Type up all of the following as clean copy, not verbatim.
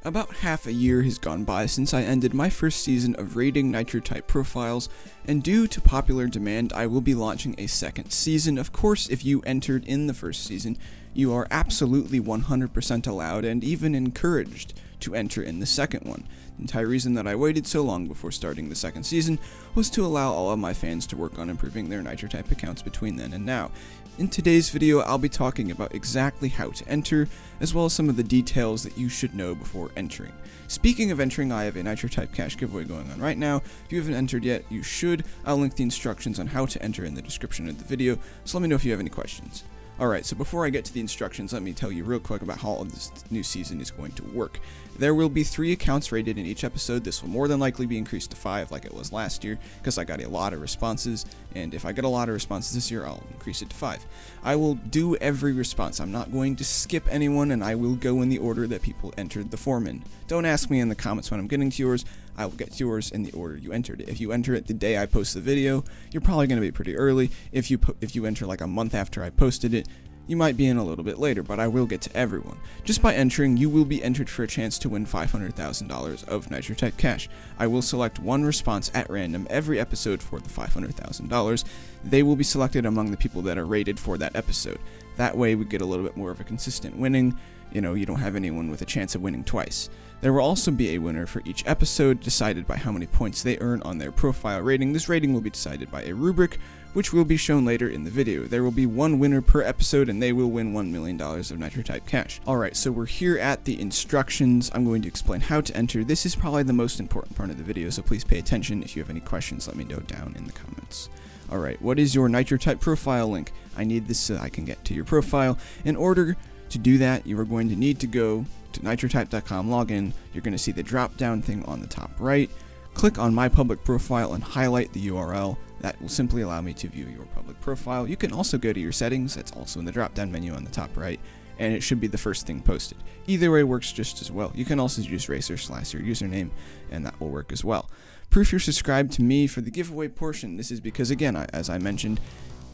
About half a year has gone by since I ended my first season of raiding Nitro type profiles, and due to popular demand, I will be launching a second season. Of course, if you entered in the first season, you are absolutely 100% allowed and even encouraged to enter in the second one. The entire reason that I waited so long before starting the second season was to allow all of my fans to work on improving their Nitro type accounts between then and now. In today's video, I'll be talking about exactly how to enter, as well as some of the details that you should know before entering. Speaking of entering, I have a Nitro type cash giveaway going on right now. If you haven't entered yet, you should. I'll link the instructions on how to enter in the description of the video, so let me know if you have any questions. Alright, so before I get to the instructions, let me tell you real quick about how this new season is going to work. There will be 3 accounts rated in each episode. This will more than likely be increased to 5 like it was last year, because I got a lot of responses, and if I get a lot of responses this year, I'll increase it to 5. I will do every response. I'm not going to skip anyone, and I will go in the order that people entered the form in. Don't ask me in the comments when I'm getting to yours. I will get to yours in the order you entered it. If you enter it the day I post the video, you're probably going to be pretty early. If you enter like a month after I posted it, you might be in a little bit later, but I will get to everyone. Just by entering, you will be entered for a chance to win $500,000 of Nitro type cash. I will select one response at random every episode for the $500,000. They will be selected among the people that are rated for that episode. That way we get a little bit more of a consistent winning. You don't have anyone with a chance of winning twice. There will also be a winner for each episode, decided by how many points they earn on their profile rating. This rating will be decided by a rubric, which will be shown later in the video. There will be one winner per episode, and they will win $1 million of Nitro type cash. Alright, so we're here at the instructions. I'm going to explain how to enter. This is probably the most important part of the video, so please pay attention. If you have any questions, let me know down in the comments. Alright, what is your Nitro type profile link? I need this so I can get to your profile. In order to do that, you are going to need to go to nitrotype.com login. You're going to see the drop down thing on the top right. Click on my public profile and highlight the URL. That will simply allow me to view your public profile. You can also go to your settings. That's also in the drop down menu on the top right, and it should be the first thing posted. Either way works just as well. You can also use racer/ your username, and that will work as well. Proof you're subscribed to me for the giveaway portion. This is because, again, as I mentioned,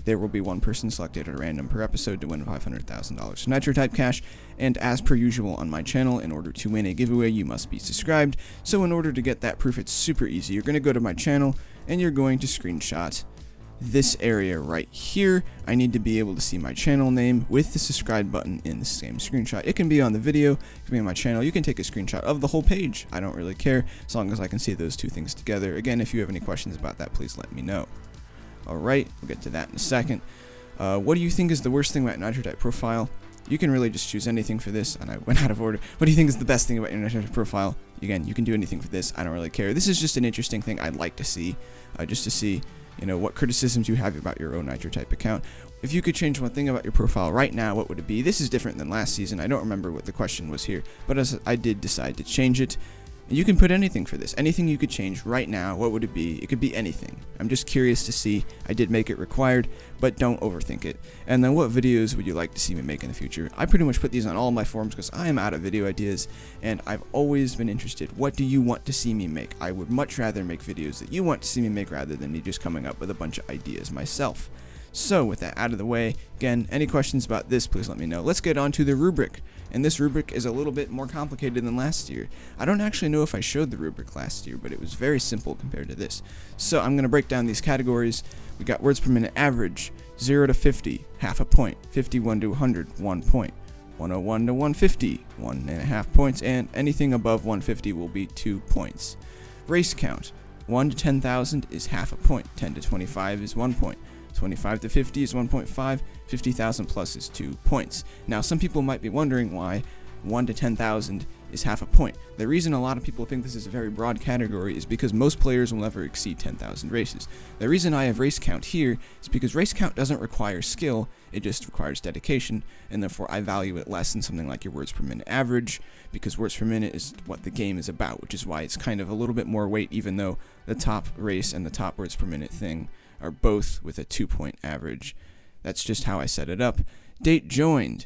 there will be one person selected at random per episode to win $500,000 Nitro type cash, and as per usual on my channel, in order to win a giveaway, you must be subscribed. So in order to get that proof, it's super easy. You're going to go to my channel, and you're going to screenshot this area right here. I need to be able to see my channel name with the subscribe button in the same screenshot. It can be on the video, it can be on my channel. You can take a screenshot of the whole page. I don't really care, as long as I can see those two things together. Again, if you have any questions about that, please let me know. Alright, we'll get to that in a second. What do you think is the worst thing about Nitro type profile? You can really just choose anything for this, and I went out of order. What do you think is the best thing about your Nitro type profile? Again, you can do anything for this. I don't really care. This is just an interesting thing I'd like to see, just to see, what criticisms you have about your own Nitro type account. If you could change one thing about your profile right now, what would it be? This is different than last season. I don't remember what the question was here, but as I did decide to change it. You can put anything for this. Anything you could change right now, what would it be? It could be anything. I'm just curious to see. I did make it required, but don't overthink it. And then what videos would you like to see me make in the future? I pretty much put these on all my forums because I am out of video ideas, and I've always been interested. What do you want to see me make? I would much rather make videos that you want to see me make rather than me just coming up with a bunch of ideas myself. So with that out of the way, again, any questions about this, please let me know. Let's get on to the rubric. And this rubric is a little bit more complicated than last year. I don't actually know if I showed the rubric last year, but it was very simple compared to this. So I'm going to break down these categories. We got words per minute average, 0 to 50, half a point, 51 to 100, 1 point, 101 to 150, 1.5 points, and anything above 150 will be 2 points. Race count, 1 to 10,000 is half a point, 10 to 25 is 1 point. 25 to 50 is 1.5, 50,000 plus is 2 points. Now, some people might be wondering why 1 to 10,000 is half a point. The reason a lot of people think this is a very broad category is because most players will never exceed 10,000 races. The reason I have race count here is because race count doesn't require skill, it just requires dedication, and therefore I value it less than something like your words per minute average, because words per minute is what the game is about, which is why it's kind of a little bit more weight, even though the top race and the top words per minute thing are both with a 2-point average. That's just how I set it up. Date joined.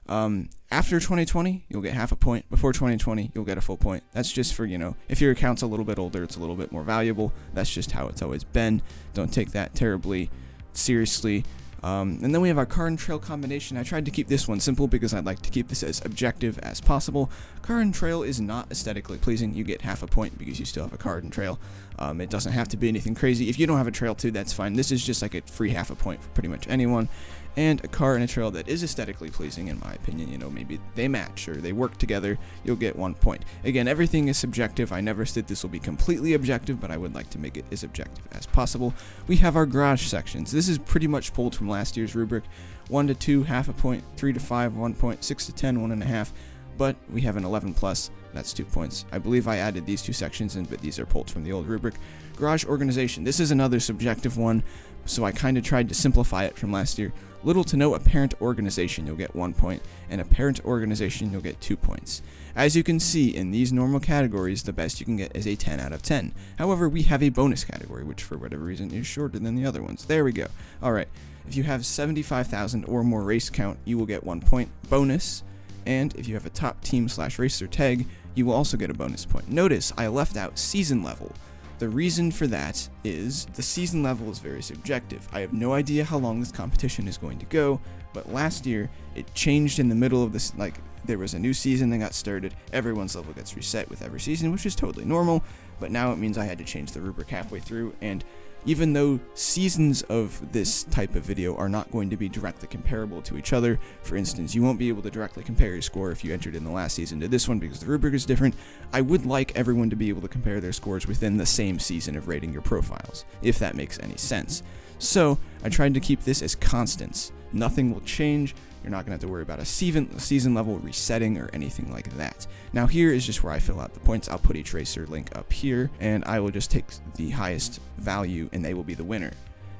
After 2020, you'll get half a point. Before 2020, you'll get a full point. That's just for, if your account's a little bit older, it's a little bit more valuable. That's just how it's always been. Don't take that terribly seriously. And then we have our car and trail combination. I tried to keep this one simple because I'd like to keep this as objective as possible. Car and trail is not aesthetically pleasing. You get half a point because you still have a car and trail. It doesn't have to be anything crazy. If you don't have a trail too, that's fine. This is just like a free half a point for pretty much anyone. And a car and a trail that is aesthetically pleasing, in my opinion, maybe they match or they work together, you'll get 1 point. Again, everything is subjective. I never said this will be completely objective, but I would like to make it as objective as possible. We have our garage sections. This is pretty much pulled from last year's rubric. 1 to 2, half a point, 3 to 5, 1 point, 6 to 10, 1.5. But we have an 11 plus, that's 2 points. I believe I added these 2 sections in, but these are pulled from the old rubric. Garage organization. This is another subjective one, so I kind of tried to simplify it from last year. Little to no apparent organization, you'll get 1 point, and apparent organization, you'll get 2 points. As you can see, in these normal categories, the best you can get is a 10 out of 10. However, we have a bonus category, which for whatever reason is shorter than the other ones. There we go. Alright, if you have 75,000 or more race count, you will get 1 point bonus, and if you have a top team/racer tag, you will also get a bonus point. Notice, I left out season level. The reason for that is the season level is very subjective. I have no idea how long this competition is going to go, but last year it changed in the middle of this, like there was a new season that got started, everyone's level gets reset with every season, which is totally normal, but now it means I had to change the rubric halfway through, and even though seasons of this type of video are not going to be directly comparable to each other, for instance, you won't be able to directly compare your score if you entered in the last season to this one because the rubric is different, I would like everyone to be able to compare their scores within the same season of rating your profiles, if that makes any sense. So, I tried to keep this as constants. Nothing will change. You're not going to have to worry about a season level resetting or anything like that. Now here is just where I fill out the points. I'll put each racer link up here, and I will just take the highest value, and they will be the winner.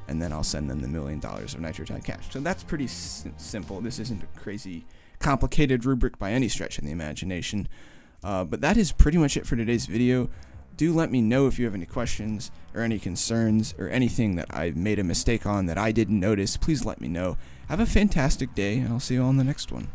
And then I'll send them the $1 million of NitroTide cash. So that's pretty simple. This isn't a crazy complicated rubric by any stretch of the imagination. But that is pretty much it for today's video. Do let me know if you have any questions or any concerns or anything that I made a mistake on that I didn't notice. Please let me know. Have a fantastic day, and I'll see you all in the next one.